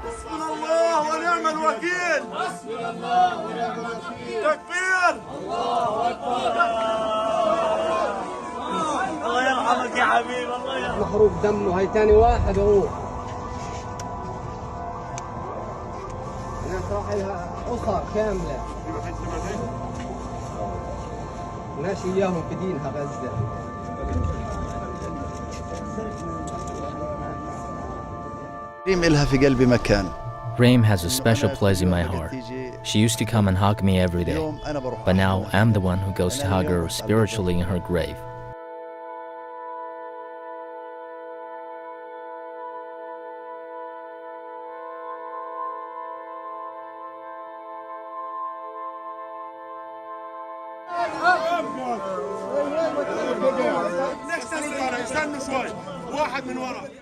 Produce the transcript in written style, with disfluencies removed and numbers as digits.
حسبنا الله ونعم الوكيل. حسبنا الله ونعم الوكيل. تكبير. الله أكبر. الله يرحمك يا حبيبي. الله يرحمك. محروق دمه. هاي تاني واحد اهو. هناك راح لها أخر كاملة. ماشي إياهم في دينها غزة. ريم إلها في قلبي مكان. Reem has a special place in my heart. She used to come and hug me every day, but now I'm the one who goes to hug her spiritually in her grave. استنوا شوي. واحد من ورا.